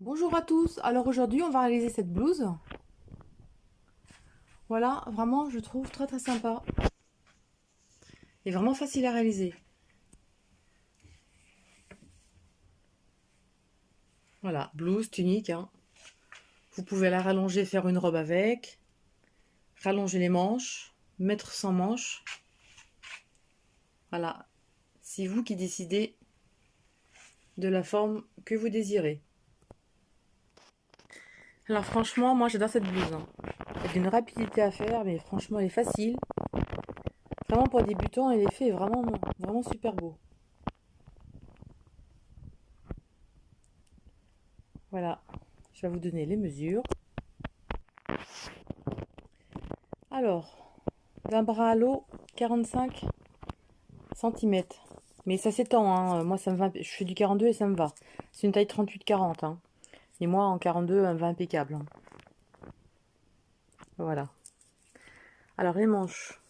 Bonjour à tous, alors aujourd'hui on va réaliser cette blouse. Voilà, vraiment je trouve très très sympa et vraiment facile à réaliser. Voilà, blouse, tunique, hein. Vous pouvez la rallonger, faire une robe avec, rallonger les manches, mettre sans manches. Voilà, c'est vous qui décidez de la forme que vous désirez. Alors franchement, moi j'adore cette blouse, hein. Elle a une rapidité à faire, mais franchement elle est facile. Vraiment pour débutants, et l'effet est vraiment, vraiment super beau. Voilà, je vais vous donner les mesures. Alors, d'un bras à l'eau, 45 cm. Mais ça s'étend, hein. Moi ça me va, je fais du 42 et ça me va. C'est une taille 38-40, hein. Et moi en 42, elle me va impeccable, hein. Voilà. Alors les manches.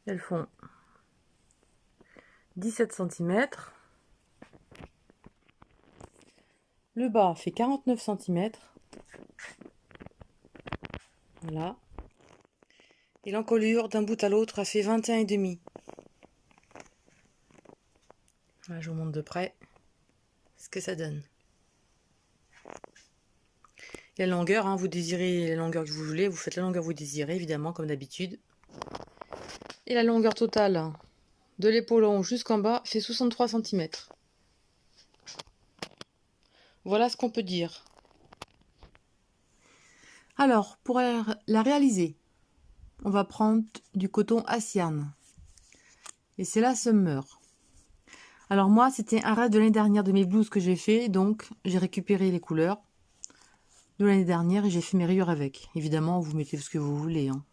Elles font 17 cm. Le bas fait 49 cm. Voilà. Et l'encolure d'un bout à l'autre a fait 21,5. Voilà, je vous montre de près ce que ça donne. La longueur, hein, vous désirez la longueur que vous voulez, vous faites la longueur que vous désirez, évidemment, comme d'habitude. Et la longueur totale de l'épaule en haut jusqu'en bas fait 63 cm. Voilà ce qu'on peut dire. Alors, pour la réaliser, on va prendre du coton Assian. Et c'est la Summer. Alors moi, c'était un reste de l'année dernière de mes blouses que j'ai fait, donc j'ai récupéré les couleurs de l'année dernière et j'ai fait mes rayures avec. Évidemment, vous mettez ce que vous voulez, hein.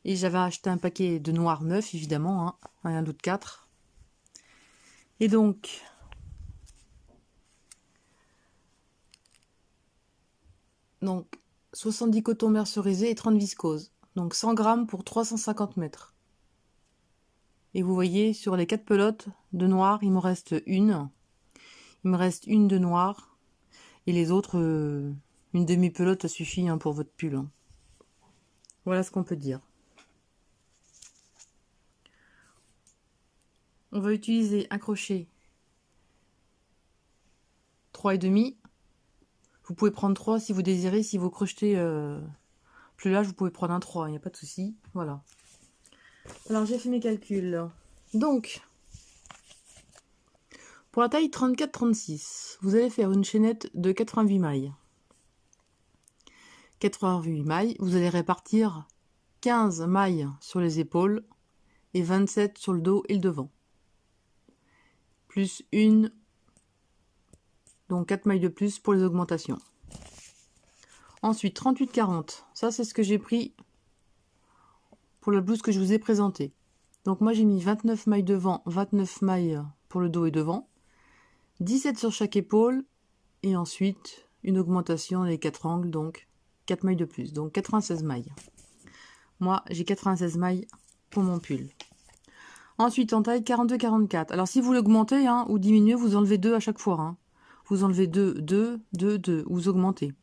Et j'avais acheté un paquet de noir neuf, évidemment, hein, un lot de 4. Et donc, donc 70 cotons mercerisés et 30 viscose. Donc 100 grammes pour 350 mètres. Et vous voyez, sur les 4 pelotes de noir, il me reste une. Il me reste une de noir. Et les autres, une demi-pelote, ça suffit, hein, pour votre pull, hein. Voilà ce qu'on peut dire. On va utiliser un crochet 3,5. Vous pouvez prendre 3 si vous désirez. Si vous crochetez plus large, vous pouvez prendre un 3, il n'y a pas de souci. Voilà. Alors j'ai fait mes calculs. Donc, pour la taille 34-36, vous allez faire une chaînette de 88 mailles. 88 mailles, vous allez répartir 15 mailles sur les épaules et 27 sur le dos et le devant. Plus une, donc 4 mailles de plus pour les augmentations. Ensuite, 38-40, ça c'est ce que j'ai pris pour la blouse que je vous ai présentée. Donc moi j'ai mis 29 mailles devant, 29 mailles pour le dos et devant, 17 sur chaque épaule, et ensuite une augmentation des 4 angles, donc 4 mailles de plus, donc 96 mailles. Moi j'ai 96 mailles pour mon pull. Ensuite en taille 42-44, alors si vous l'augmentez, hein, ou diminuez, vous enlevez 2 à chaque fois, hein. Vous enlevez 2, 2, 2, 2, vous augmentez.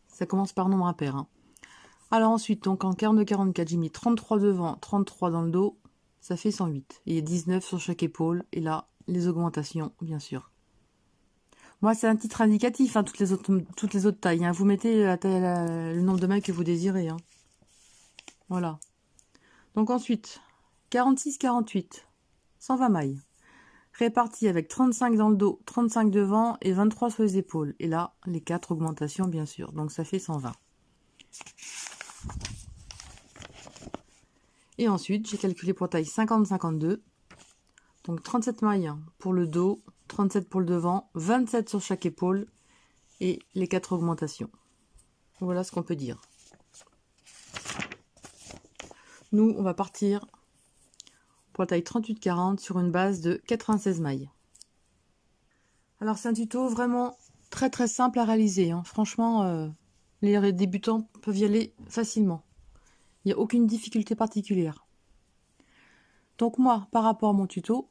Ça commence par nombre impair, hein. Alors ensuite, donc en 42-44, j'ai mis 33 devant, 33 dans le dos, ça fait 108. Et 19 sur chaque épaule, et là, les augmentations, bien sûr. Moi, c'est un titre indicatif, hein, toutes les autres tailles, hein. Vous mettez le nombre de mailles que vous désirez, hein. Voilà. Donc ensuite, 46-48, 120 mailles. Réparties avec 35 dans le dos, 35 devant et 23 sur les épaules. Et là, les 4 augmentations, bien sûr. Donc ça fait 120. Et ensuite, j'ai calculé pour taille 50-52. Donc 37 mailles pour le dos, 37 pour le devant, 27 sur chaque épaule et les 4 augmentations. Voilà ce qu'on peut dire. Nous, on va partir pour la taille 38-40 sur une base de 96 mailles. Alors c'est un tuto vraiment très très simple à réaliser, hein. Franchement, les débutants peuvent y aller facilement. Il n'y a aucune difficulté particulière. Donc moi, par rapport à mon tuto,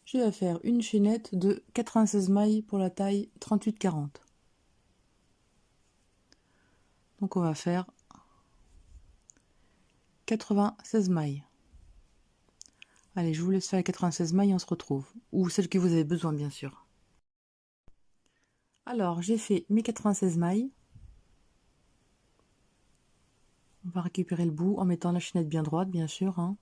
je vais faire une chaînette de 96 mailles pour la taille 38-40. Donc on va faire 96 mailles. Allez, je vous laisse faire les 96 mailles et on se retrouve. Ou celles que vous avez besoin, bien sûr. Alors, j'ai fait mes 96 mailles. On va récupérer le bout en mettant la chaînette bien droite, bien sûr, hein.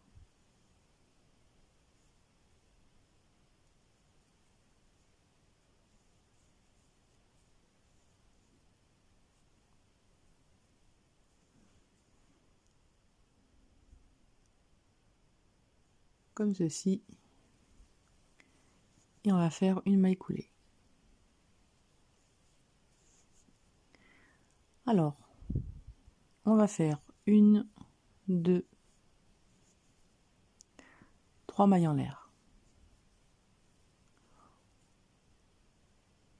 Comme ceci. Et on va faire une maille coulée. Alors, on va faire une, deux, trois mailles en l'air.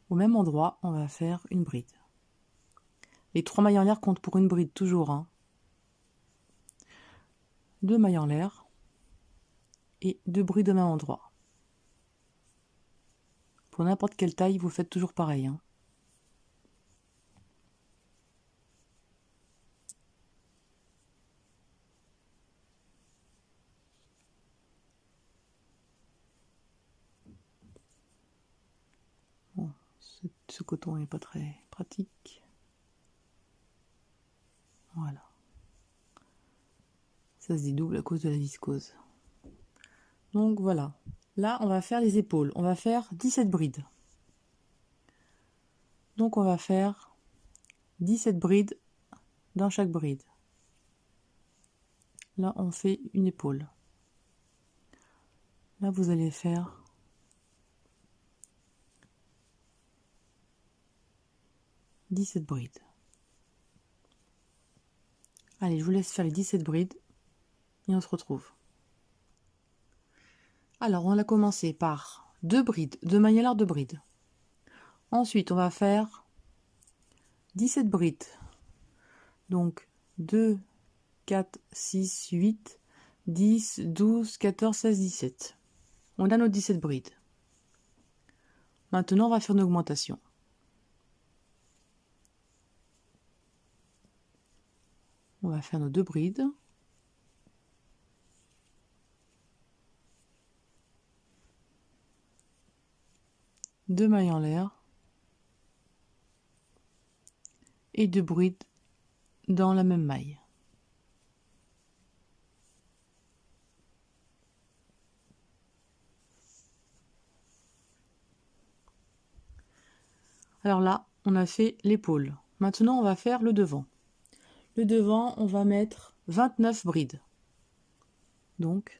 Au même endroit, on va faire une bride. Les 3 mailles en l'air comptent pour une bride toujours, hein. 2 mailles en l'air et 2 brides au même endroit. Pour n'importe quelle taille, vous faites toujours pareil, hein. Bon, ce coton n'est pas très pratique. Voilà. Ça se dédouble à cause de la viscose. Donc voilà. Là, on va faire les épaules. On va faire 17 brides. Donc on va faire 17 brides dans chaque bride. Là, on fait une épaule. Là, vous allez faire 17 brides. Allez, je vous laisse faire les 17 brides et on se retrouve. Alors, on a commencé par 2 brides, 2 mailles à l'air, 2 brides. Ensuite, on va faire 17 brides. Donc, 2, 4, 6, 8, 10, 12, 14, 16, 17. On a nos 17 brides. Maintenant, on va faire une augmentation. On va faire nos 2 brides. Deux mailles en l'air. Et 2 brides dans la même maille. Alors là, on a fait l'épaule. Maintenant, on va faire le devant. Le devant, on va mettre 29 brides. Donc,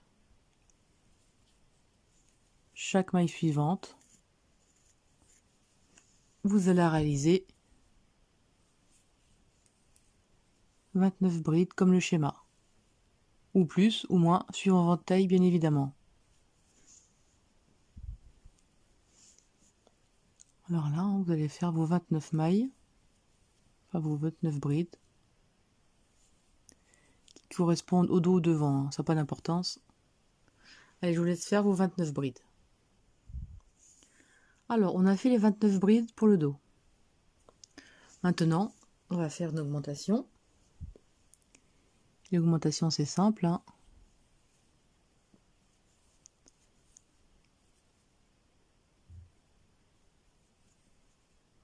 chaque maille suivante, vous allez réaliser 29 brides comme le schéma. Ou plus, ou moins, suivant votre taille, bien évidemment. Alors là, vous allez faire vos 29 mailles, enfin vos 29 brides, qui correspondent au dos ou devant, hein, ça n'a pas d'importance. Allez, je vous laisse faire vos 29 brides. Alors, on a fait les 29 brides pour le dos. Maintenant, on va faire une augmentation. L'augmentation, c'est simple, hein.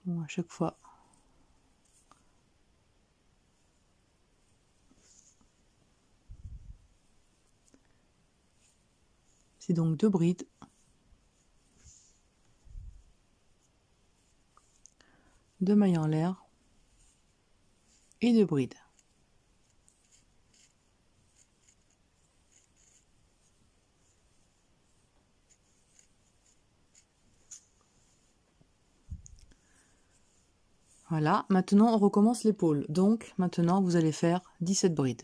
Bon, à chaque fois. C'est donc 2 brides. 2 mailles en l'air. Et 2 brides. Voilà, maintenant on recommence l'épaule. Donc maintenant vous allez faire 17 brides.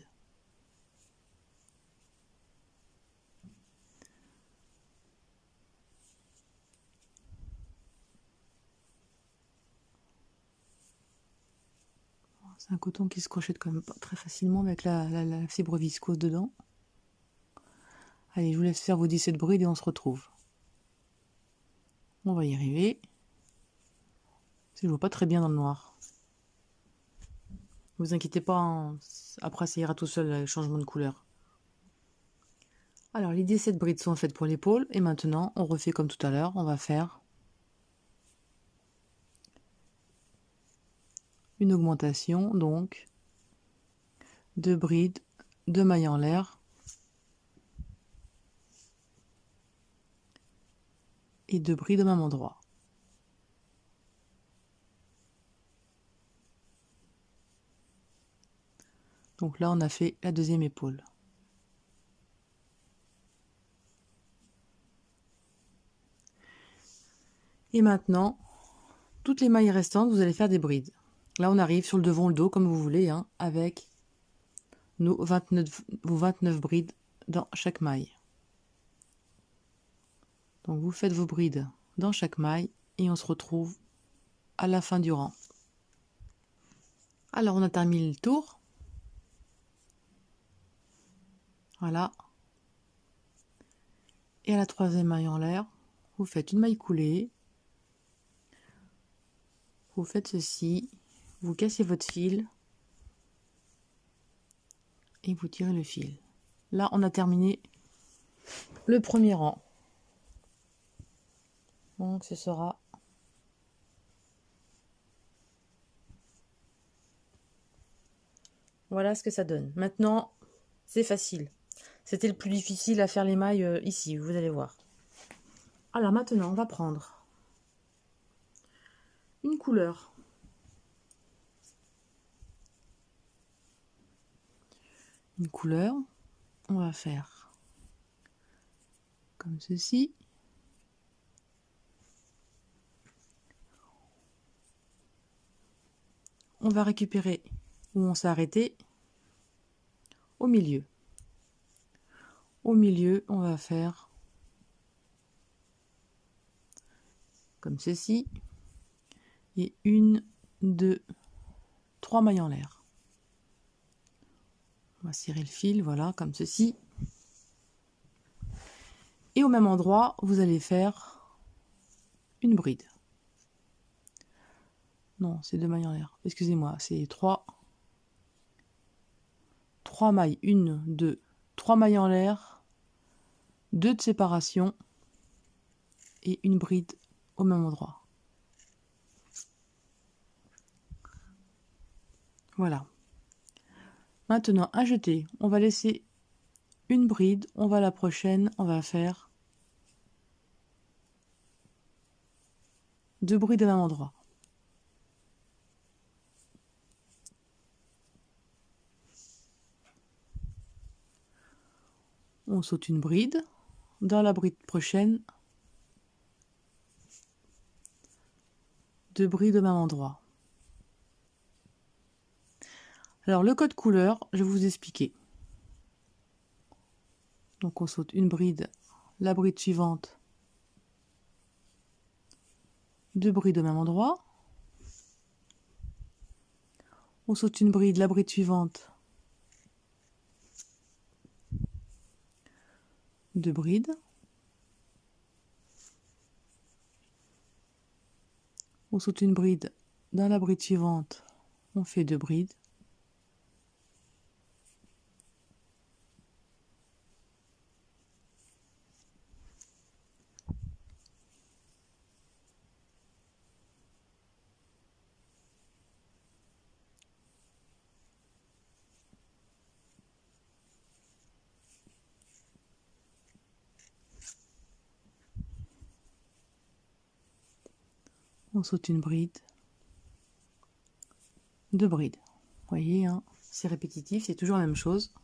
C'est un coton qui se crochette quand même pas très facilement avec la fibre viscose dedans. Allez, je vous laisse faire vos 17 brides et on se retrouve. On va y arriver. Je ne vois pas très bien dans le noir. Ne vous inquiétez pas, hein. Après ça ira tout seul le changement de couleur. Alors les 17 brides sont faites pour l'épaule et maintenant on refait comme tout à l'heure, on va faire une augmentation, donc 2 brides, 2 mailles en l'air et 2 brides au même endroit. Donc là on a fait la deuxième épaule. Et maintenant, toutes les mailles restantes, vous allez faire des brides. Là on arrive sur le devant, le dos, comme vous voulez, hein, avec vos 29 brides dans chaque maille. Donc vous faites vos brides dans chaque maille et on se retrouve à la fin du rang. Alors on a terminé le tour. Voilà. Et à la troisième maille en l'air, vous faites une maille coulée. Vous faites ceci. Vous cassez votre fil. Et vous tirez le fil. Là, on a terminé le premier rang. Donc ce sera voilà ce que ça donne. Maintenant, c'est facile. C'était le plus difficile à faire les mailles ici, vous allez voir. Alors maintenant, on va prendre une couleur. Une couleur, on va faire comme ceci. On va récupérer où on s'est arrêté au milieu. Au milieu, on va faire comme ceci. Et 1, 2, 3 mailles en l'air. On va serrer le fil, voilà, comme ceci. Et au même endroit, vous allez faire une bride. Non, c'est 2 mailles en l'air. Excusez-moi, c'est 3 mailles. 1, 2, 3 mailles en l'air, 2 de séparation et une bride au même endroit. Voilà. Maintenant, un jeté. On va laisser une bride. On va à la prochaine. On va faire 2 brides au même endroit. On saute une bride. Dans la bride prochaine, 2 brides au même endroit. Alors le code couleur, je vais vous expliquer. Donc on saute une bride, la bride suivante, 2 brides au même endroit. On saute une bride, la bride suivante, 2 brides. On saute une bride, dans la bride suivante, on fait 2 brides. On saute une bride, 2 brides. Vous voyez, hein, c'est répétitif, c'est toujours la même chose.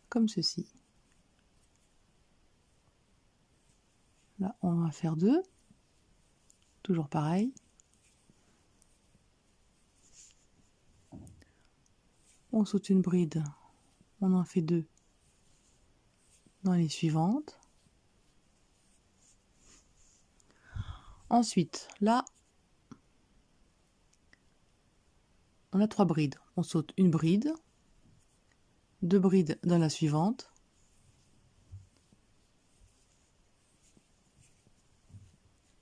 Comme ceci. Là, on va faire 2. Toujours pareil. On saute une bride, on en fait 2 dans les suivantes. Ensuite, là, on a 3 brides. On saute une bride, 2 brides dans la suivante.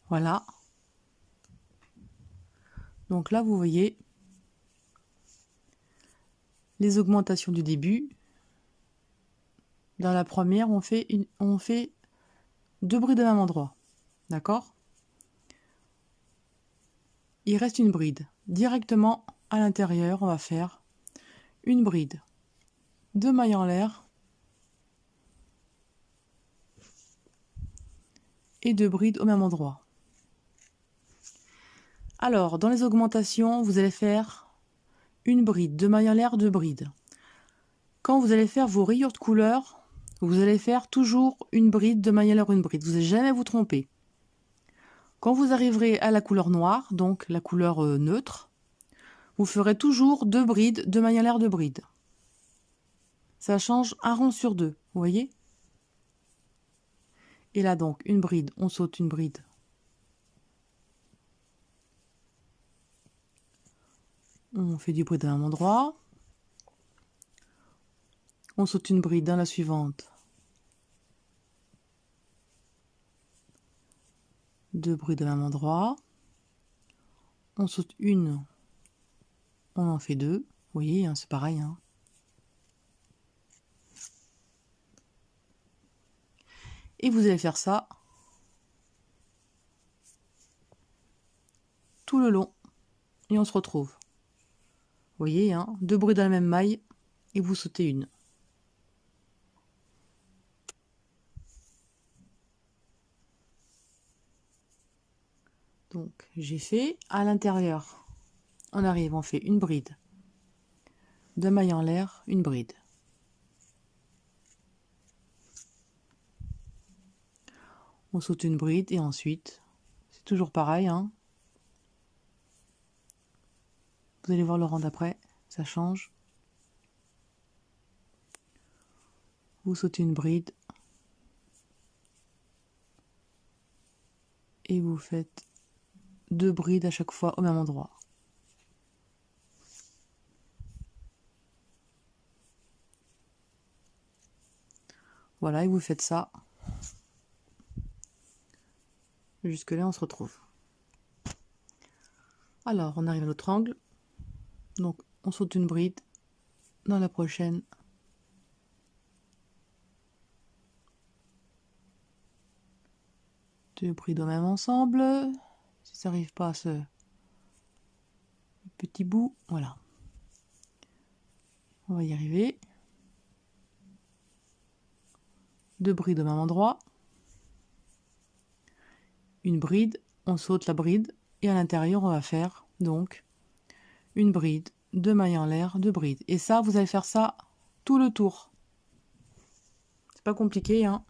Voilà. Donc là, vous voyez les augmentations du début. Dans la première, on fait 2 brides au même endroit. D'accord? Il reste une bride. Directement à l'intérieur, on va faire une bride, 2 mailles en l'air et 2 brides au même endroit. Alors, dans les augmentations, vous allez faire une bride, 2 mailles en l'air, 2 brides. Quand vous allez faire vos rayures de couleur, vous allez faire toujours une bride, 2 mailles en l'air, une bride. Vous n'allez jamais vous tromper. Quand vous arriverez à la couleur noire, donc la couleur neutre, vous ferez toujours 2 brides, 2 mailles en l'air, 2 brides. Ça change un rond sur 2, vous voyez? Et là donc, une bride, on saute une bride. On fait du bride à un endroit. On saute une bride dans la suivante. 2 brides au même endroit. On saute une. On en fait 2. Vous voyez, hein, c'est pareil. Hein. Et vous allez faire ça tout le long. Et on se retrouve. Vous voyez, hein, 2 brides dans la même maille. Et vous sautez une. Donc, j'ai fait à l'intérieur. On arrive, on fait une bride. 2 mailles en l'air, une bride. On saute une bride et ensuite, c'est toujours pareil. Hein. Vous allez voir le rang d'après, ça change. Vous sautez une bride. Et vous faites 2 brides à chaque fois au même endroit. Voilà, et vous faites ça. Jusque là, on se retrouve. Alors, on arrive à l'autre angle. Donc, on saute une bride dans la prochaine. Deux brides au même ensemble. Si ça n'arrive pas à ce petit bout, voilà. On va y arriver. 2 brides au même endroit. Une bride, on saute la bride. Et à l'intérieur, on va faire donc une bride, 2 mailles en l'air, 2 brides. Et ça, vous allez faire ça tout le tour. C'est pas compliqué, hein.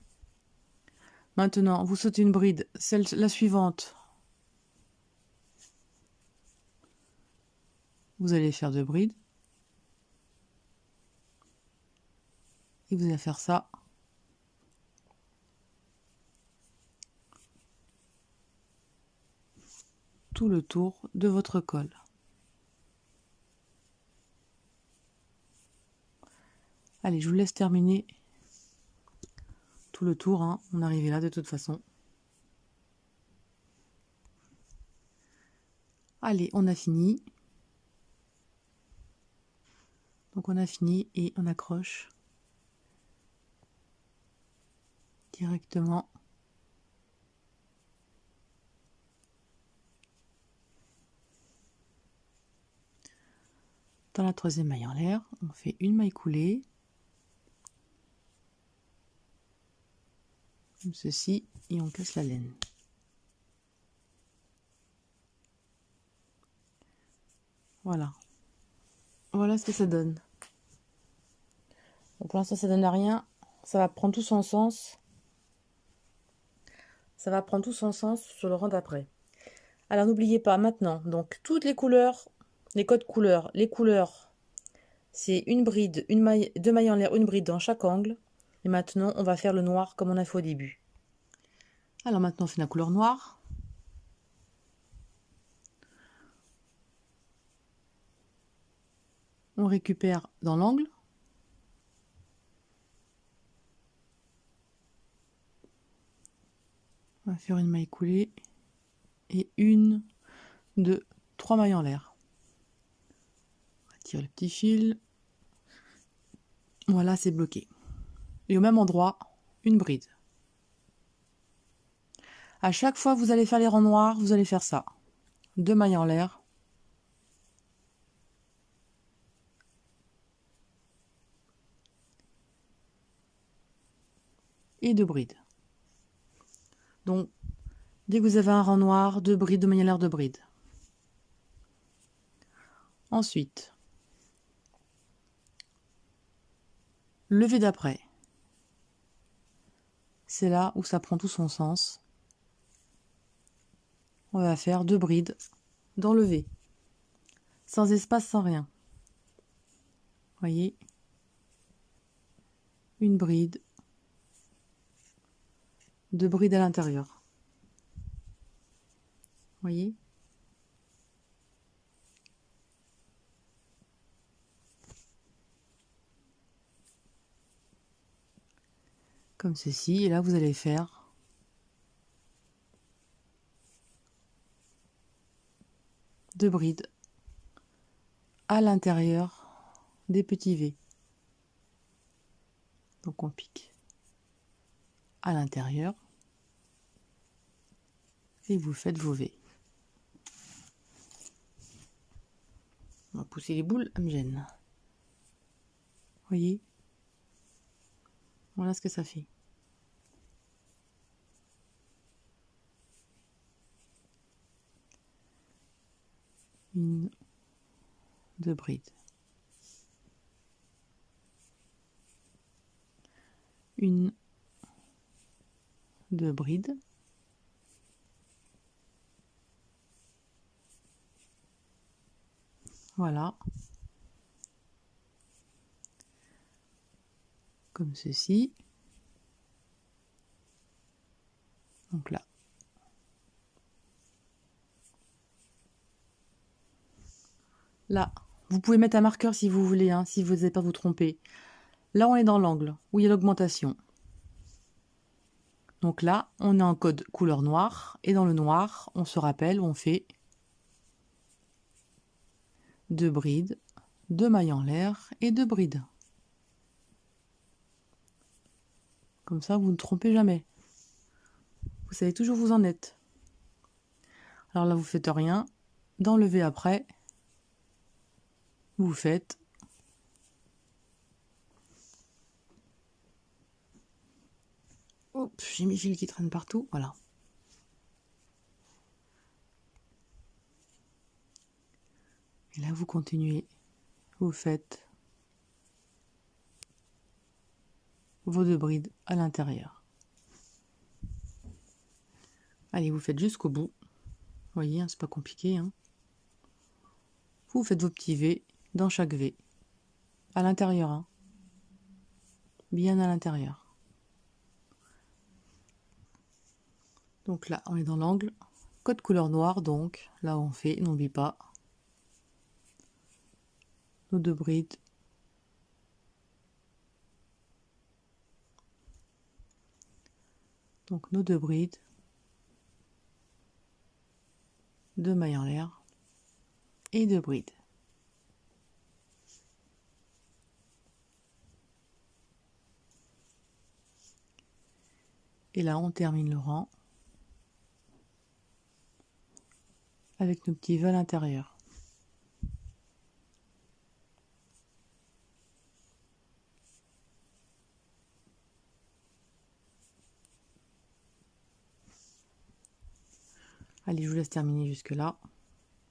Maintenant, vous sautez une bride, la suivante. Vous allez faire 2 brides. Et vous allez faire ça. Tout le tour de votre col. Allez, je vous laisse terminer tout le tour. Hein. On arrivait là de toute façon. Allez, on a fini. Donc on a fini et on accroche directement dans la 3e maille en l'air. On fait une maille coulée. Comme ceci. Et on casse la laine. Voilà. Voilà ce que ça donne. Donc pour l'instant ça donne à rien. Ça va prendre tout son sens. Ça va prendre tout son sens sur le rang d'après. Alors n'oubliez pas maintenant, donc toutes les couleurs, les codes couleurs, les couleurs, c'est une bride, une maille, 2 mailles en l'air, une bride dans chaque angle. Et maintenant on va faire le noir comme on a fait au début. Alors maintenant on fait la couleur noire. On récupère dans l'angle. On va faire une maille coulée et 1, 2, 3 mailles en l'air. On va tirer le petit fil. Voilà, c'est bloqué. Et au même endroit, une bride. À chaque fois que vous allez faire les rangs noirs, vous allez faire ça. 2 mailles en l'air. Et 2 brides. Donc, dès que vous avez un rang noir, 2 brides, 2 mailles en l'air, 2 brides. Ensuite, le V d'après. C'est là où ça prend tout son sens. On va faire 2 brides dans le V. Sans espace, sans rien. Voyez, une bride, 2 brides à l'intérieur. Voyez, comme ceci. Et là, vous allez faire deux brides à l'intérieur des petits V. Donc on pique à l'intérieur et vous faites vos V. On va pousser les boules, elles me gênent. Voyez, voilà ce que ça fait. Une, deux brides. Une, deux brides. Voilà. Comme ceci. Donc là. Là, vous pouvez mettre un marqueur si vous voulez, hein, si vous n'avez pas vous tromper. Là, on est dans l'angle où il y a l'augmentation. Donc là, on est en code couleur noire. Et dans le noir, on se rappelle, on fait deux brides, deux mailles en l'air et deux brides. Comme ça, vous ne trompez jamais. Vous savez toujours où vous en êtes. Alors là, vous faites rien. Dans le V après, vous faites j'ai mes fils qui traînent partout, voilà. Et là, vous continuez. Vous faites vos deux brides à l'intérieur. Allez, vous faites jusqu'au bout. Vous voyez, hein, c'est pas compliqué. Hein. Vous faites vos petits V dans chaque V. À l'intérieur. Hein. Bien à l'intérieur. Donc là, on est dans l'angle. Code couleur noire, donc là on fait, n'oublie pas, nos deux brides. Donc nos deux brides. Deux mailles en l'air. Et deux brides. Et là, on termine le rang avec nos petits V à l'intérieur. Allez, je vous laisse terminer jusque là.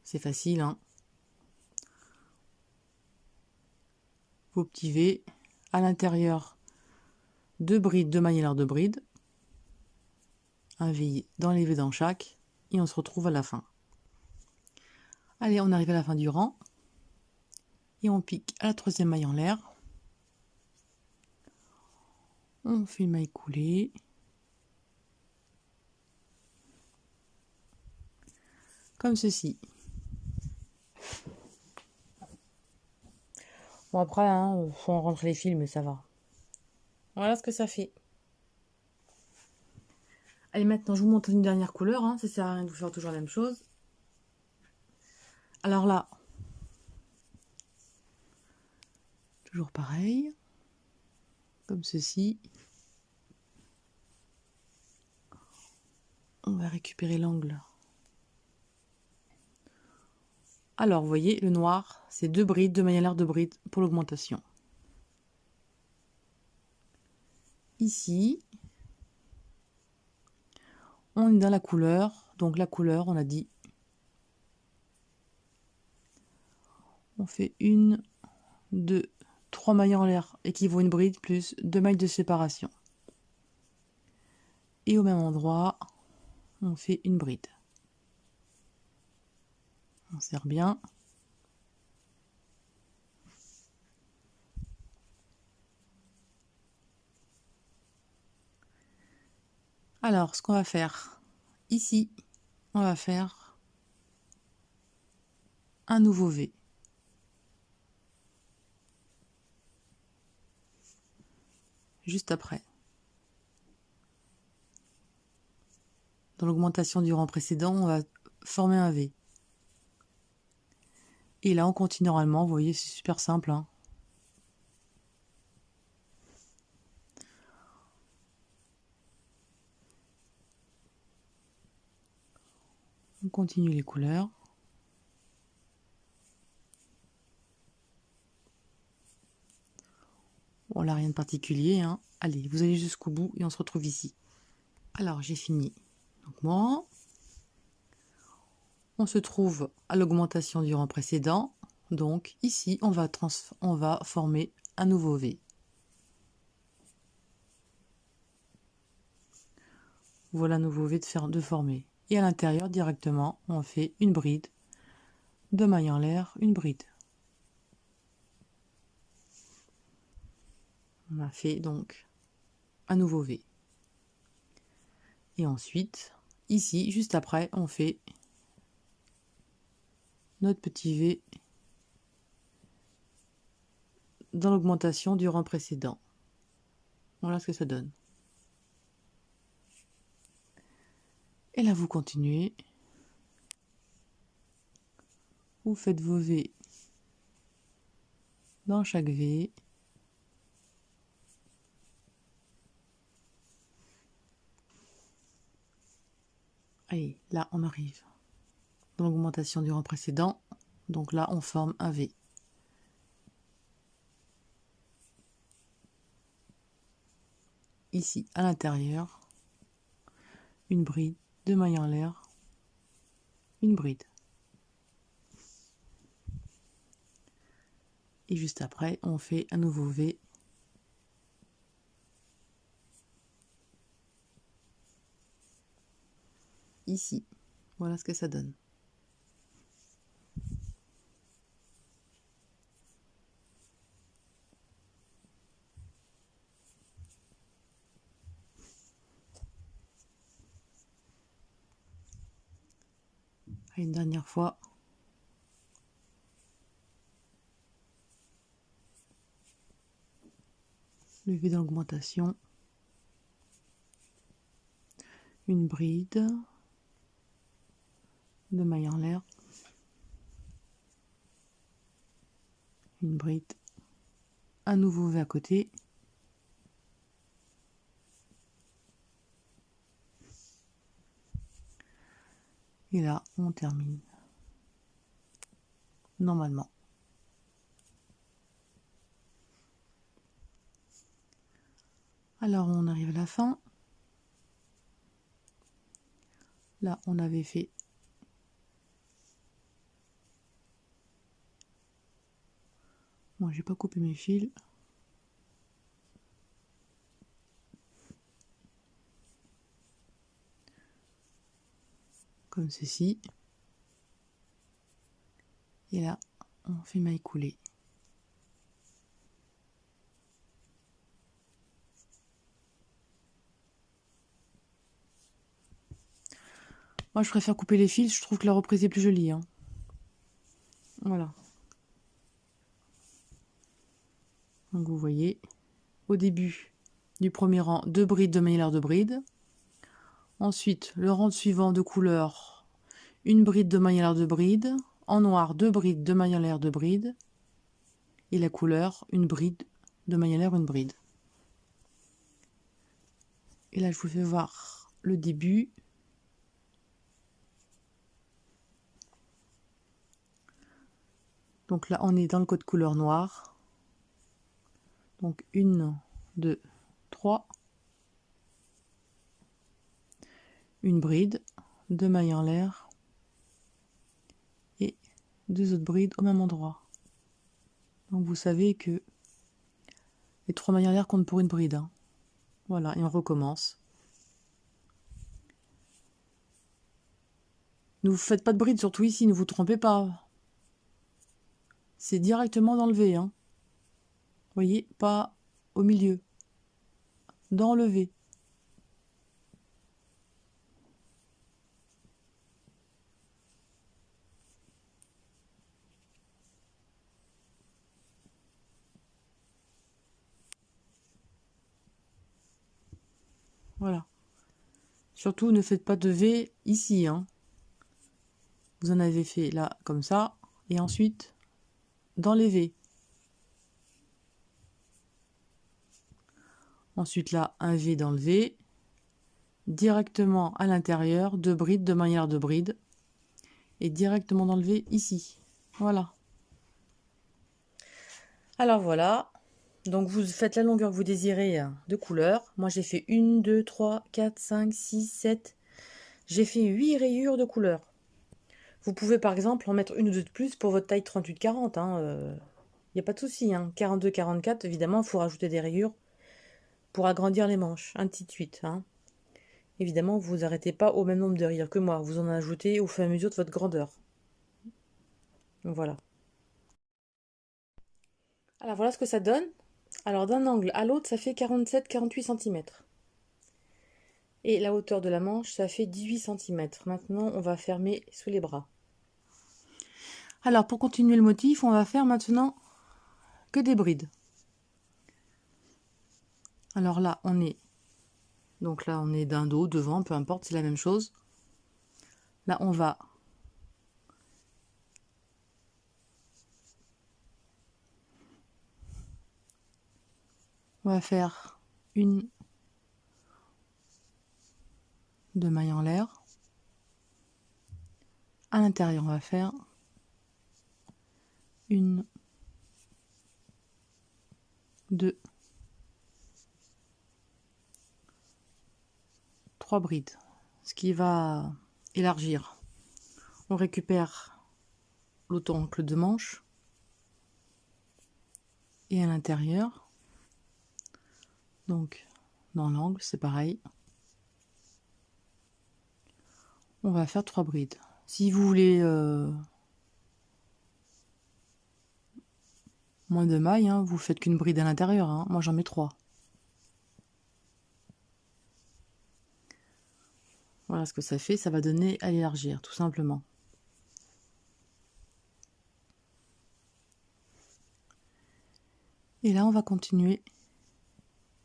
C'est facile, hein. Vos petits V à l'intérieur, deux brides, deux mailles en l'air, deux brides. Un V dans les V dans chaque. Et on se retrouve à la fin. Allez, on arrive à la fin du rang. Et on pique à la troisième maille en l'air. On fait une maille coulée. Comme ceci. Bon après, hein, faut rentrer les fils, mais ça va. Voilà ce que ça fait. Allez, maintenant, je vous montre une dernière couleur. Hein. Ça sert à rien de vous faire toujours la même chose. Alors là, toujours pareil. Comme ceci. On va récupérer l'angle. Alors, vous voyez, le noir, c'est 2 brides, 2 mailles à l'air de brides pour l'augmentation. Ici, on est dans la couleur. Donc la couleur, on a dit, on fait 1, 2, 3 mailles en l'air équivaut à une bride plus 2 mailles de séparation. Et au même endroit, on fait une bride. On serre bien. Alors, ce qu'on va faire ici, on va faire un nouveau V. Juste après. Dans l'augmentation du rang précédent, on va former un V. Et là, on continue normalement. Vous voyez, c'est super simple. Hein. On continue les couleurs. Bon, là, rien de particulier. Hein. Allez, vous allez jusqu'au bout et on se retrouve ici. Alors, j'ai fini. Donc, moi, on se trouve à l'augmentation du rang précédent. Donc, ici, on va former un nouveau V. Voilà un nouveau V de former. Et à l'intérieur, directement, on fait une bride, 2 mailles en l'air, une bride. On a fait donc un nouveau V. Et ensuite, ici, juste après, on fait notre petit V dans l'augmentation du rang précédent. Voilà ce que ça donne. Et là, vous continuez. Vous faites vos V dans chaque V. Allez, là, on arrive dans l'augmentation du rang précédent. Donc là, on forme un V. Ici, à l'intérieur, une bride, 2 mailles en l'air, une bride. Et juste après, on fait un nouveau V. Ici. Voilà ce que ça donne. Une dernière fois. Le V dans l'augmentation. Une bride. 2 mailles en l'air. Une bride. Un nouveau V à côté. Et là, on termine. Normalement. Alors, on arrive à la fin. Là, on avait fait moi, j'ai pas coupé mes fils. Comme ceci. Et là, on fait maille coulée. Moi, je préfère couper les fils. Je trouve que la reprise est plus jolie. Hein. Voilà. Donc, vous voyez, au début du premier rang, 2 brides, 2 mailles à l'air de bride. Ensuite, le rang suivant de couleur, une bride, 2 mailles à l'air de bride. En noir, 2 brides, 2 mailles à l'air de bride. Et la couleur, une bride, 2 mailles à l'air, une bride. Et là, je vous fais voir le début. Donc là, on est dans le code couleur noir. Donc 1, 2, 3. Une bride, 2 mailles en l'air et 2 autres brides au même endroit. Donc vous savez que les 3 mailles en l'air comptent pour une bride. Hein. Voilà, et on recommence. Ne vous faites pas de bride, surtout ici, ne vous trompez pas. C'est directement dans le V. Hein. Vous voyez, pas au milieu. Dans le V. Voilà. Surtout, ne faites pas de V ici. Hein. Vous en avez fait là, comme ça. Et ensuite, dans les V. Ensuite, là, un V dans le V. Directement à l'intérieur, 2 brides, 2 mailles à l'air de bride. Et directement dans le V ici. Voilà. Alors voilà. Donc vous faites la longueur que vous désirez de couleur. Moi j'ai fait 1, 2, 3, 4, 5, 6, 7. J'ai fait 8 rayures de couleur. Vous pouvez par exemple en mettre une ou deux de plus pour votre taille 38-40. Il n'y a pas de souci. 42-44, évidemment, il faut rajouter des rayures pour agrandir les manches. Ainsi de suite. Évidemment, vous n'arrêtez pas au même nombre de rayures que moi. Vous en ajoutez au fur et à mesure de votre grandeur. Voilà. Alors voilà ce que ça donne. Alors d'un angle à l'autre, ça fait 47-48 cm. Et la hauteur de la manche, ça fait 18 cm. Maintenant, on va fermer sous les bras. Alors, pour continuer le motif, on va faire maintenant que des brides. Alors là, on est d'un dos, devant, peu importe, c'est la même chose. Là, on va faire une, 2 mailles en l'air. À l'intérieur, on va faire une, 2, 3 brides, ce qui va élargir. On récupère l'autre angle de manche et à l'intérieur, donc dans l'angle, c'est pareil. On va faire 3 brides. Si vous voulez moins de mailles, vous faites qu'une bride à l'intérieur. Moi, j'en mets 3. Voilà ce que ça fait. Ça va donner à l'élargir, tout simplement. Et là, on va continuer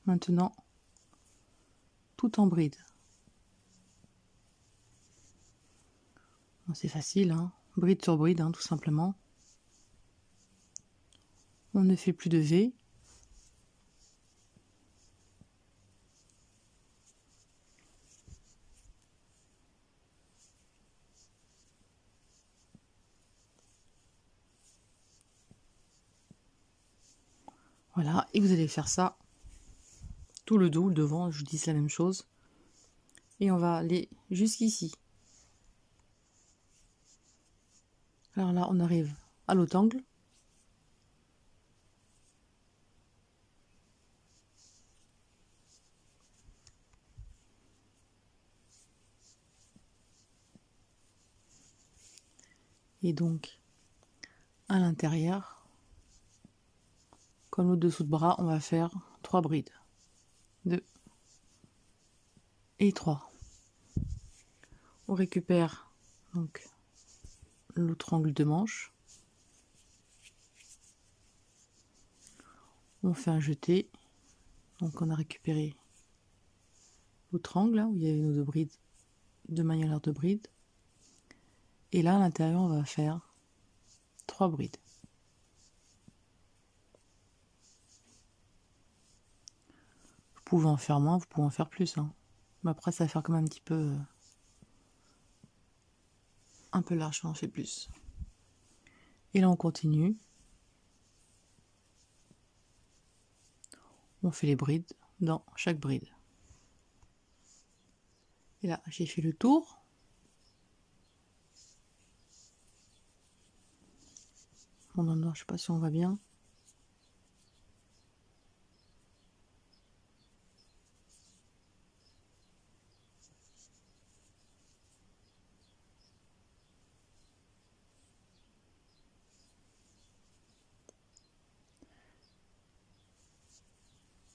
maintenant tout en bride. C'est facile, bride sur bride, tout simplement. On ne fait plus de V. Voilà, et vous allez faire ça tout le dos, le devant, je vous dis la même chose. Et on va aller jusqu'ici. Alors là, on arrive à l'autre angle. Et donc, à l'intérieur, comme le dessous de bras, on va faire 3 brides. 2 et 3. On récupère donc l'autre angle de manche. On fait un jeté. Donc on a récupéré l'autre angle, là, où il y avait nos deux brides, deux maillons de brides. Et là, à l'intérieur, on va faire 3 brides. Vous pouvez en faire moins, vous pouvez en faire plus. Hein. Mais après, ça va faire comme un petit peu large, on en fait plus. Et là, on continue. On fait les brides dans chaque bride. Et là, j'ai fait le tour. Bon, non, non, je sais pas si on va bien.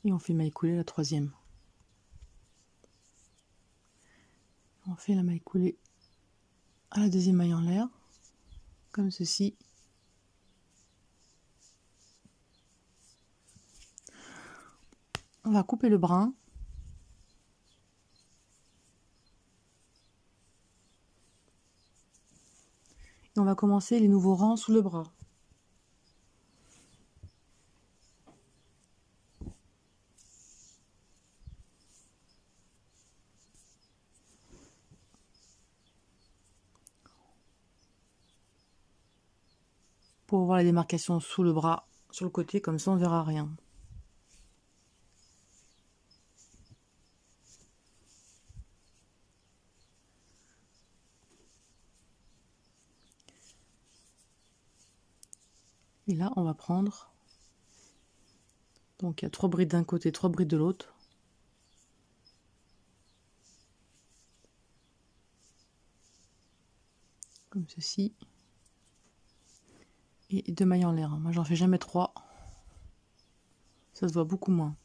Et on fait maille coulée la troisième. On fait la maille coulée à la deuxième maille en l'air, comme ceci. On va couper le brin. Et on va commencer les nouveaux rangs sous le bras. Pour voir la démarcation sous le bras, sur le côté, comme ça on verra rien. Et là, on va prendre, donc il y a 3 brides d'un côté, 3 brides de l'autre. Comme ceci. Et 2 mailles en l'air. Moi, j'en fais jamais 3. Ça se voit beaucoup moins.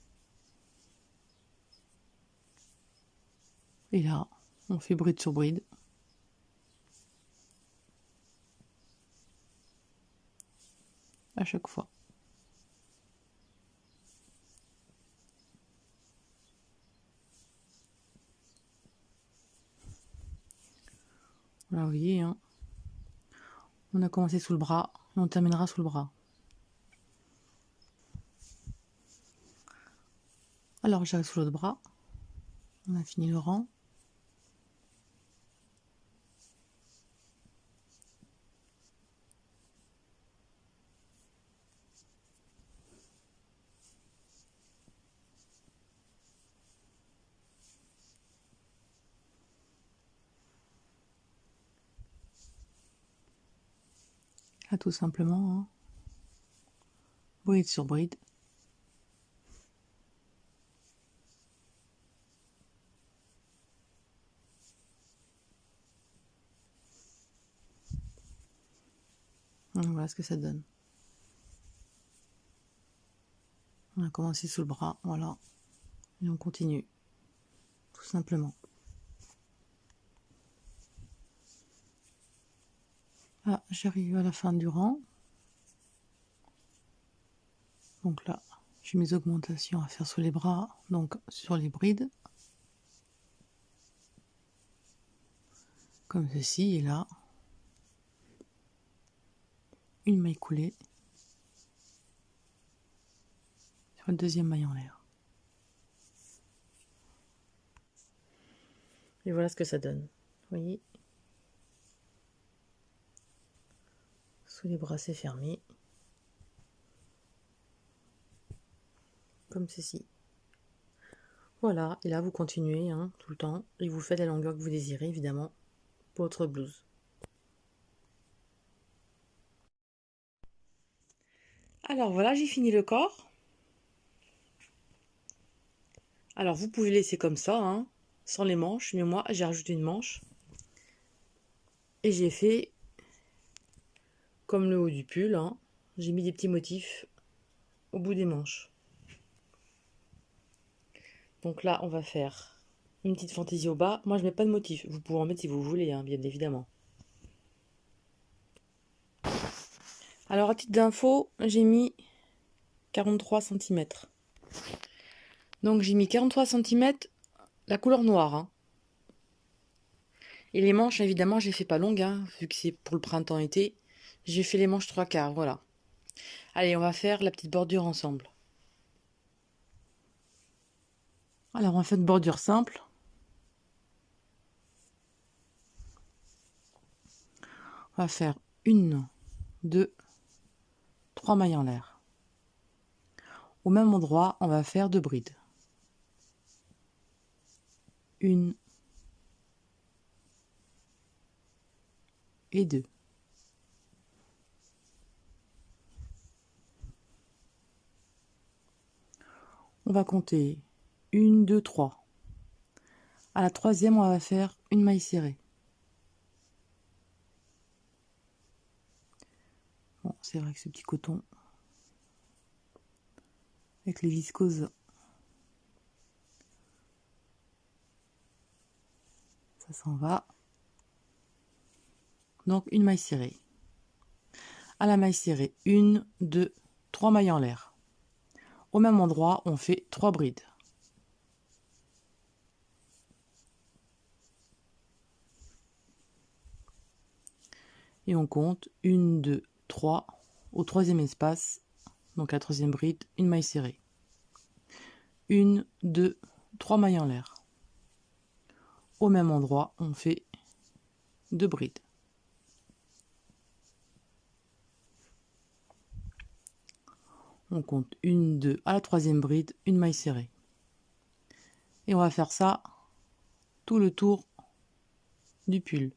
Et là, on fait bride sur bride. À chaque fois. Là, vous voyez, hein. On a commencé sous le bras, et on terminera sous le bras. Alors, j'arrive sous l'autre bras. On a fini le rang. Là, tout simplement, hein. Bride sur bride. Voilà ce que ça donne. On a commencé sous le bras, voilà. Et on continue. Tout simplement. Ah, j'arrive à la fin du rang. Donc là, j'ai mes augmentations à faire sur les bras, donc sur les brides. Comme ceci, et là, une maille coulée sur la deuxième maille en l'air. Et voilà ce que ça donne. Vous voyez, sous les bras c'est fermé, comme ceci. Voilà, et là vous continuez hein, tout le temps, et vous faites la longueur que vous désirez évidemment pour votre blouse. Alors voilà, j'ai fini le corps. Alors vous pouvez laisser comme ça, hein, sans les manches, mais moi j'ai rajouté une manche. Et j'ai fait comme le haut du pull, hein, j'ai mis des petits motifs au bout des manches. Donc là on va faire une petite fantaisie au bas. Moi je mets pas de motif, vous pouvez en mettre si vous voulez, hein, bien évidemment. Alors à titre d'info, j'ai mis 43 cm. Donc j'ai mis 43 cm la couleur noire, hein. Et les manches, évidemment, j'ai fait pas longues, hein, vu que c'est pour le printemps-été. J'ai fait les manches 3/4, voilà. Allez, on va faire la petite bordure ensemble. Alors, on fait une bordure simple. On va faire 1, 2, 3 mailles en l'air. Au même endroit, on va faire 2 brides. 1 et 2. On va compter 1, 2, 3. À la troisième, on va faire une maille serrée. Bon, c'est vrai que ce petit coton avec les viscoses, ça s'en va. Donc une maille serrée. À la maille serrée, 1, 2, 3 mailles en l'air. Au même endroit, on fait 3 brides. Et on compte 1, 2, 3. Au troisième espace, donc à la troisième bride, une maille serrée. 1, 2, 3 mailles en l'air. Au même endroit, on fait 2 brides. On compte 1, 2, à la troisième bride, une maille serrée. Et on va faire ça tout le tour du pull.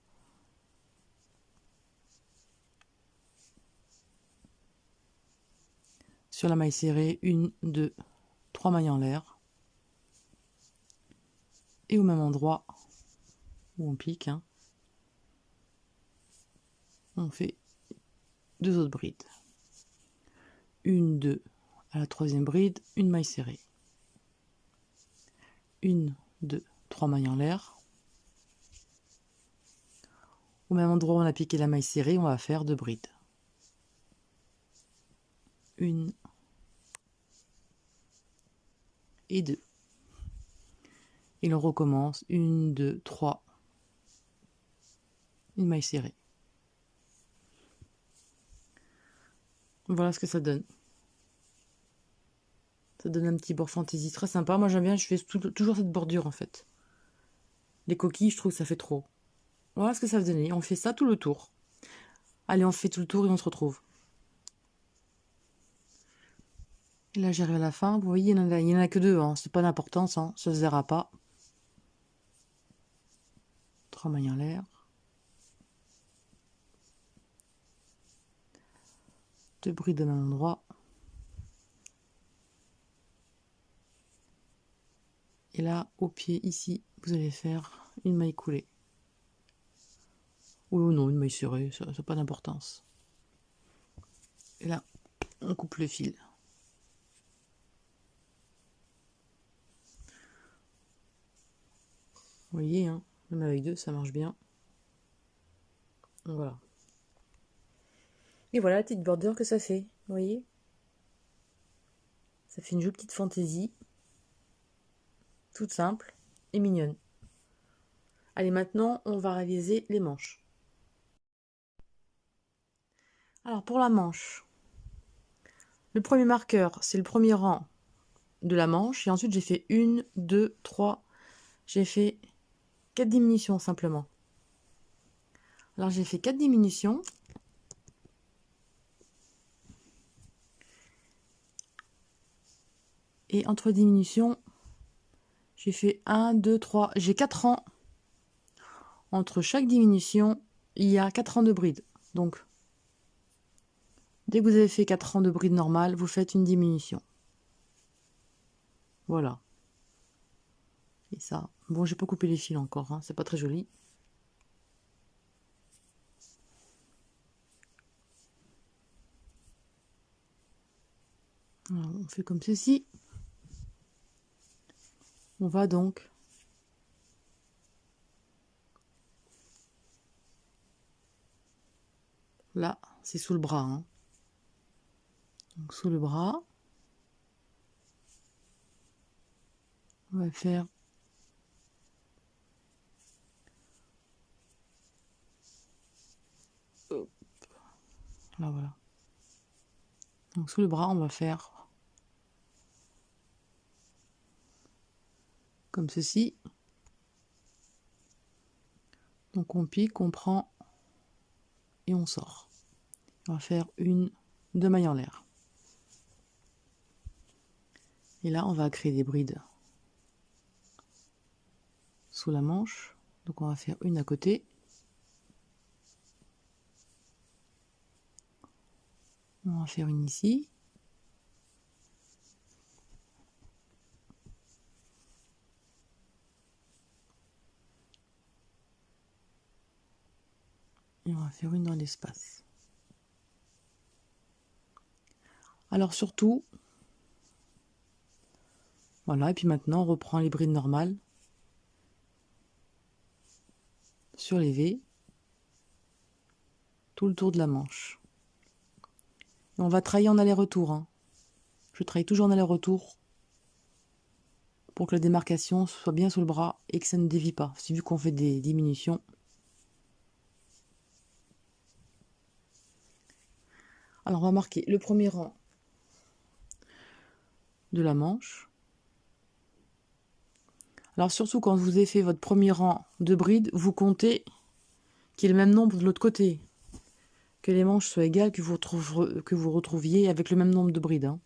Sur la maille serrée, 1, 2, 3 mailles en l'air. Et au même endroit où on pique, hein, on fait 2 autres brides. 1, 2, à la troisième bride, une maille serrée. 1, 2, 3 mailles en l'air. Au même endroit où on a piqué la maille serrée, on va faire 2 brides. 1 et 2. Et l'on recommence. 1, 2, 3. Une maille serrée. Voilà ce que ça donne. Ça donne un petit bord fantaisie très sympa. Moi j'aime bien, je fais toujours cette bordure en fait. Les coquilles, je trouve que ça fait trop. Voilà ce que ça va donner. On fait ça tout le tour. Allez, on fait tout le tour et on se retrouve. Et là, j'arrive à la fin. Vous voyez, il n'y en a que 2. Hein. C'est pas d'importance. Hein. Ça se verra pas. 3 mailles en l'air. 2 brides au même endroit. Et là, au pied, ici, vous allez faire une maille coulée. Ou non, une maille serrée, ça n'a pas d'importance. Et là, on coupe le fil. Vous voyez, hein, même avec 2, ça marche bien. Voilà. Et voilà la petite bordure que ça fait. Vous voyez? Ça fait une jolie petite fantaisie. Toute simple et mignonne. Allez, maintenant, on va réaliser les manches. Alors, pour la manche, le premier marqueur, c'est le premier rang de la manche. Et ensuite, j'ai fait 1, 2, 3. J'ai fait 4 diminutions simplement. Alors, j'ai fait 4 diminutions. Et entre diminutions, j'ai fait 1, 2, 3. J'ai 4 rangs. Entre chaque diminution, il y a 4 rangs de bride. Donc, dès que vous avez fait 4 rangs de bride normale, vous faites une diminution. Voilà. Et ça, bon, j'ai pas coupé les fils encore, hein, c'est pas très joli. Alors, on fait comme ceci. On va donc là, c'est sous le bras. Hein. Donc sous le bras, on va faire Donc sous le bras, on va faire comme ceci. Donc on pique, on prend et on sort. On va faire 2 mailles en l'air. Et là, on va créer des brides sous la manche. Donc on va faire une à côté. On va faire une ici. Et on va faire une dans l'espace. Alors surtout, voilà, et puis maintenant on reprend les brides normales sur les V, tout le tour de la manche. Et on va travailler en aller-retour. Hein. Je travaille toujours en aller-retour pour que la démarcation soit bien sous le bras et que ça ne dévie pas. C'est vu qu'on fait des diminutions. Alors on va marquer le premier rang de la manche. Alors surtout quand vous avez fait votre premier rang de brides, vous comptez qu'il y ait le même nombre de l'autre côté. Que les manches soient égales, que vous retrouviez avec le même nombre de brides. Hein,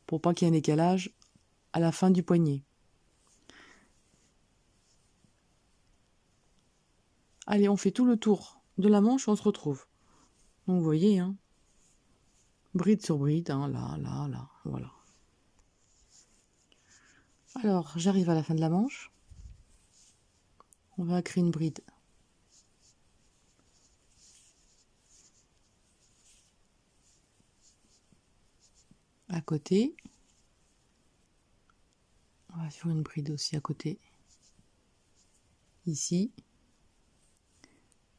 pour pas qu'il y ait un décalage à la fin du poignet. Allez, on fait tout le tour de la manche, on se retrouve. Donc vous voyez, hein, bride sur bride, hein, là, là, là, voilà. Alors, j'arrive à la fin de la manche. On va créer une bride. À côté. On va faire une bride aussi à côté. Ici.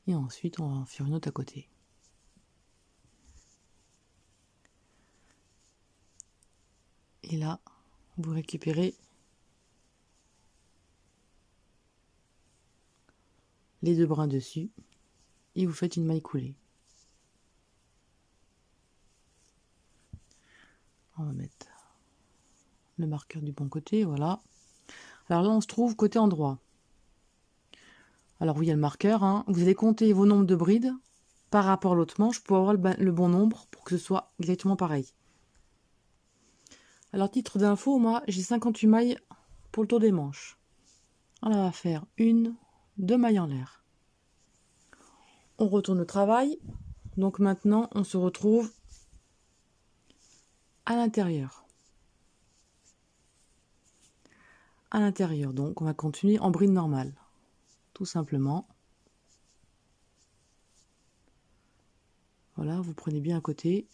Et ensuite, on va en faire une autre à côté. Et là, vous récupérez les 2 brins dessus et vous faites une maille coulée. On va mettre le marqueur du bon côté, voilà. Alors là, on se trouve côté endroit. Alors oui, il y a le marqueur, hein. Vous allez compter vos nombres de brides par rapport à l'autre manche pour avoir le bon nombre pour que ce soit exactement pareil. Alors, titre d'info, moi, j'ai 58 mailles pour le tour des manches. Alors, on va faire 2 mailles en l'air. On retourne au travail. Donc maintenant, on se retrouve à l'intérieur. À l'intérieur, donc, on va continuer en bride normale. Tout simplement. Voilà, vous prenez bien à côté.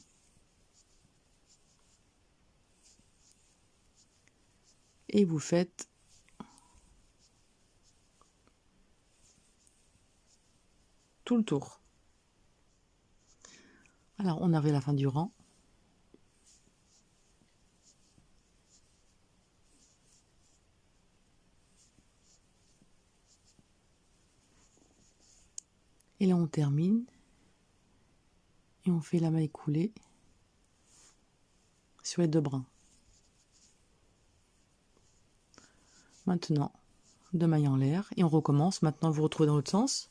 Et vous faites tout le tour. Alors, on arrive à la fin du rang. Et là, on termine. Et on fait la maille coulée sur les 2 brins. Maintenant, 2 mailles en l'air. Et on recommence. Maintenant, vous retrouvez dans l'autre sens.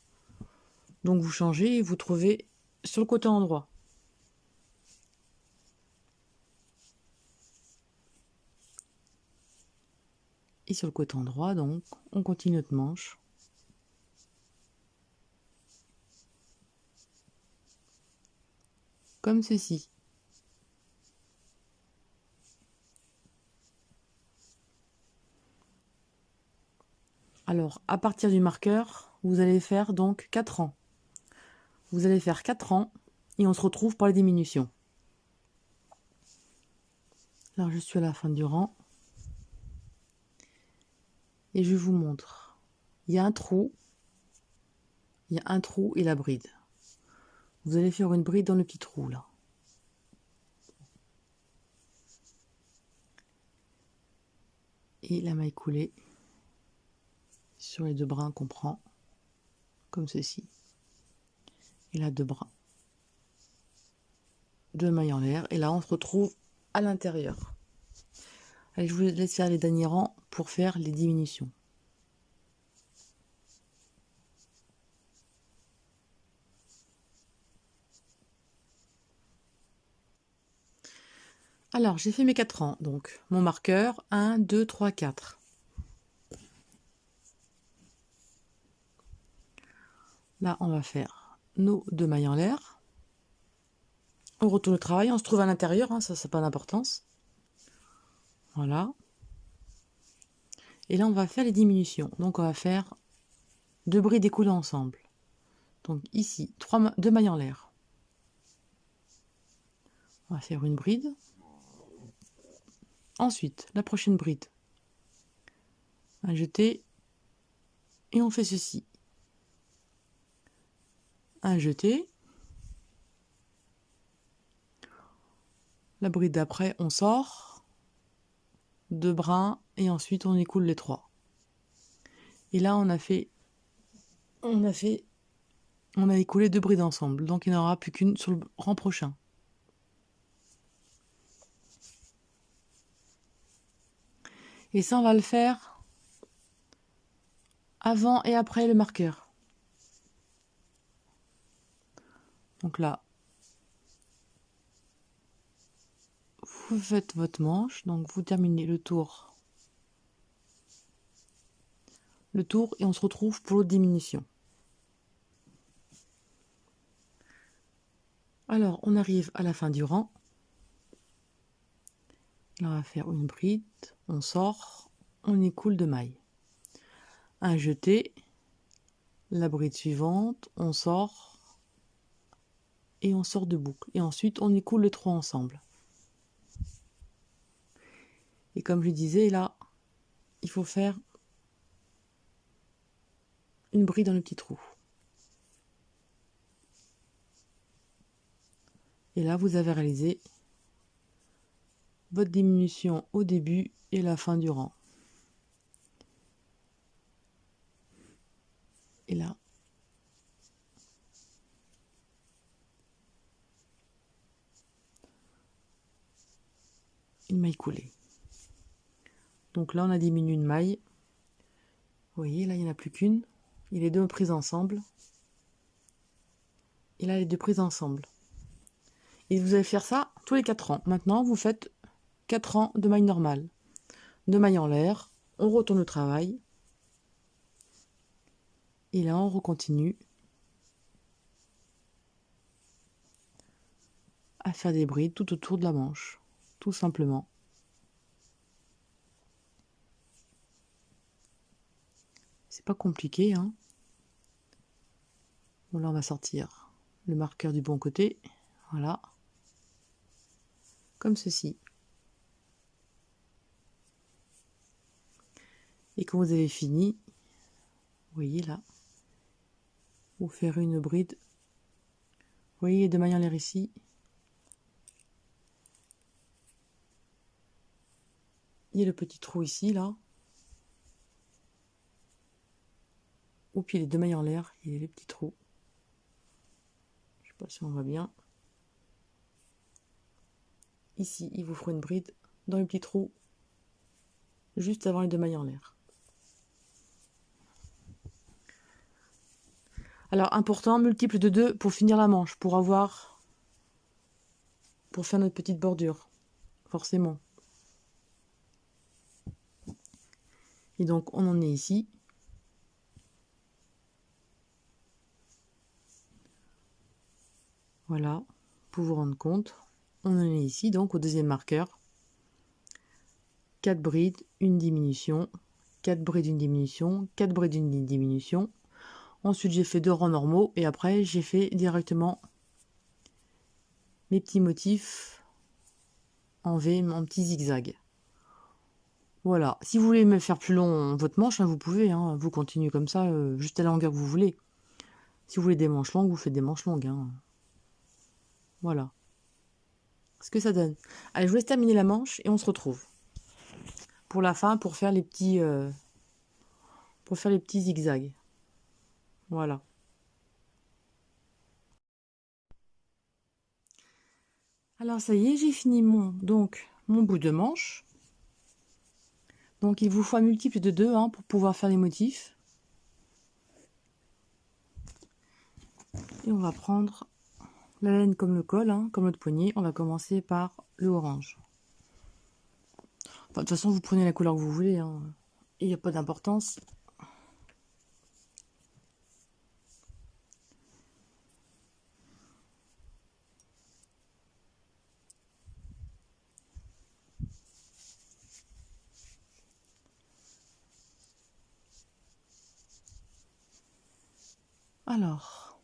Donc, vous changez et vous trouvez sur le côté endroit. Et sur le côté endroit, donc, on continue notre manche. Comme ceci. Alors, à partir du marqueur, vous allez faire donc 4 rangs. Vous allez faire 4 rangs et on se retrouve pour la diminution. Alors, je suis à la fin du rang. Et je vous montre. Il y a un trou. Il y a un trou et la bride. Vous allez faire une bride dans le petit trou, là. Et la maille coulée sur les 2 brins qu'on prend, comme ceci. Et là, 2 brins 2 mailles en l'air, et là on se retrouve à l'intérieur. Allez, je vous laisse faire les derniers rangs pour faire les diminutions. Alors, j'ai fait mes 4 rangs, donc mon marqueur, 1, 2, 3, 4. Là, on va faire nos 2 mailles en l'air. On retourne au travail, on se trouve à l'intérieur, hein, ça n'a pas d'importance. Voilà. Et là, on va faire les diminutions. Donc, on va faire 2 brides découlées ensemble. Donc ici, 2 mailles en l'air. On va faire une bride. Ensuite, la prochaine bride. Un jeté. Et on fait ceci. Un jeté. La bride d'après, on sort. 2 brins. Et ensuite, on écoule les 3. Et là, on a écoulé 2 brides ensemble. Donc, il n'y en aura plus qu'une sur le rang prochain. Et ça, on va le faire avant et après le marqueur. Donc là, vous faites votre manche, donc vous terminez le tour et on se retrouve pour l'autre diminution. Alors, on arrive à la fin du rang. Là, on va faire une bride, on sort, on écoule 2 mailles. Un jeté, la bride suivante, on sort et on sort de boucle. Et ensuite, on écoule les 3 ensemble. Et comme je disais, là, il faut faire une bride dans le petit trou. Et là, vous avez réalisé votre diminution au début et la fin du rang. Et là, une maille coulée. Donc là, on a diminué une maille. Vous voyez, là, il n'y en a plus qu'une. Il est 2 prises ensemble. Et là, les 2 prises ensemble. Et vous allez faire ça tous les 4 rangs. Maintenant, vous faites 4 rangs de mailles normales. 2 mailles en l'air. On retourne au travail. Et là, on recontinue à faire des brides tout autour de la manche. Tout simplement. C'est pas compliqué, hein. Bon, là, on va sortir le marqueur du bon côté. Voilà. Comme ceci. Et quand vous avez fini, vous voyez là, vous ferez une bride. Vous voyez 2 mailles en l'air ici. Il y a le petit trou ici, là. Au pied des 2 mailles en l'air, il y a les petits trous. Je sais pas si on voit bien. Ici, il vous fera une bride dans le petit trou, juste avant les 2 mailles en l'air. Alors, important, multiple de 2 pour finir la manche, pour faire notre petite bordure, forcément. Et donc, on en est ici. Voilà, pour vous rendre compte. On en est ici, donc, au deuxième marqueur. 4 brides, une diminution. 4 brides, une diminution. 4 brides, une diminution. Ensuite, j'ai fait 2 rangs normaux. Et après, j'ai fait directement mes petits motifs en V, en petits zigzags. Voilà. Si vous voulez me faire plus long votre manche, hein, vous pouvez. Hein, vous continuez comme ça, juste à la longueur que vous voulez. Si vous voulez des manches longues, vous faites des manches longues. Hein. Voilà. Ce que ça donne. Allez, je vous laisse terminer la manche et on se retrouve. Pour la fin, pour faire les petits zigzags. Voilà. Alors ça y est, j'ai fini mon bout de manche. Donc il vous faut un multiple de 2 pour pouvoir faire les motifs. Et on va prendre la laine comme le col, comme notre poignet. On va commencer par le orange. Enfin, de toute façon, vous prenez la couleur que vous voulez. Il n'y a pas d'importance. Alors,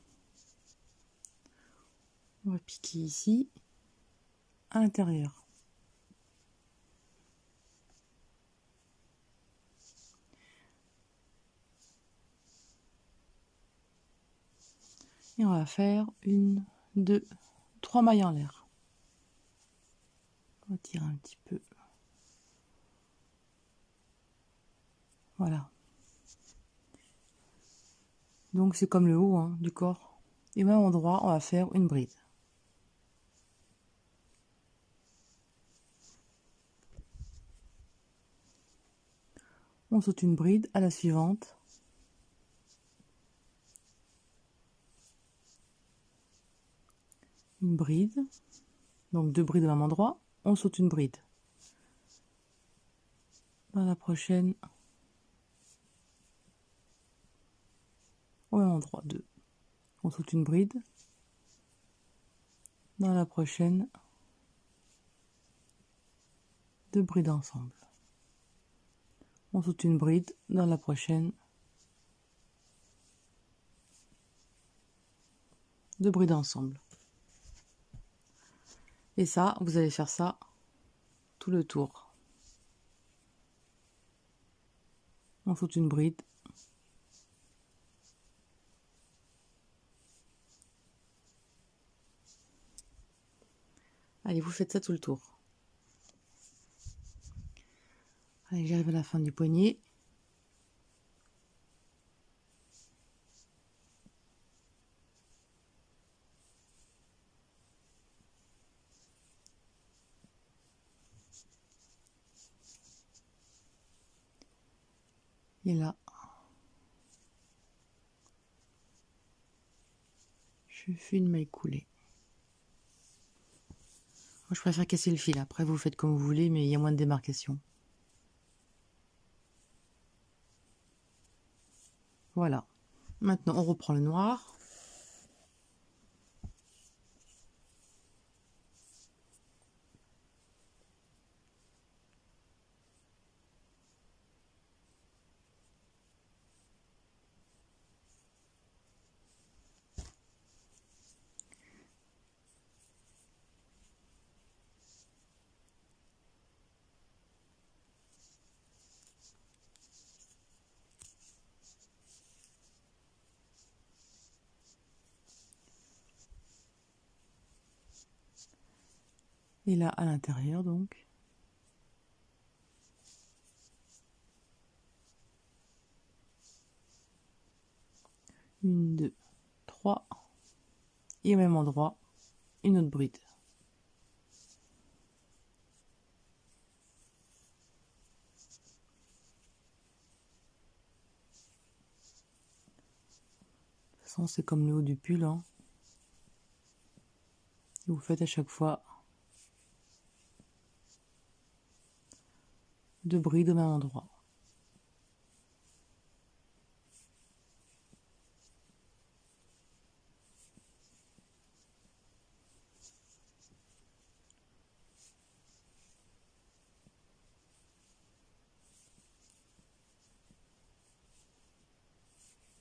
on va piquer ici, à l'intérieur. Et on va faire 1, 2, 3 mailles en l'air. On va tirer un petit peu. Voilà. Donc c'est comme le haut du corps. Et au même endroit, on va faire une bride. On saute une bride à la suivante. Une bride. Donc 2 brides au même endroit. On saute une bride. Dans la prochaine, au même endroit, 2. On saute une bride. Dans la prochaine, 2 brides ensemble. On saute une bride. Dans la prochaine, 2 brides ensemble. Et ça, vous allez faire ça tout le tour. On saute une bride. Allez, vous faites ça tout le tour. Allez, j'arrive à la fin du poignet. Et là, je fais une maille coulée. Moi, je préfère casser le fil. Après, vous faites comme vous voulez, mais il y a moins de démarcation. Voilà. Maintenant, on reprend le noir. Et là, à l'intérieur, donc. Une, 2, 3. Et au même endroit, une autre bride. De toute façon, c'est comme le haut du pull. Et vous faites à chaque fois 2 brides au même endroit.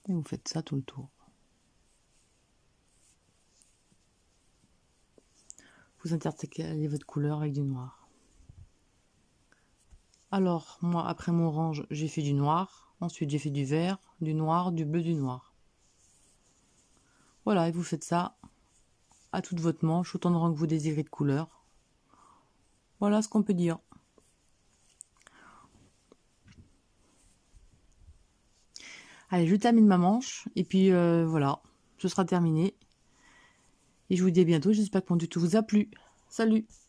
Et vous faites ça tout le tour. Vous intercalez votre couleur avec du noir. Alors, moi, après mon orange, j'ai fait du noir. Ensuite, j'ai fait du vert, du noir, du bleu, du noir. Voilà, et vous faites ça à toute votre manche, autant de rangs que vous désirez de couleur. Voilà ce qu'on peut dire. Allez, je termine ma manche, et puis voilà, ce sera terminé. Et je vous dis à bientôt, j'espère que mon tuto vous a plu. Salut!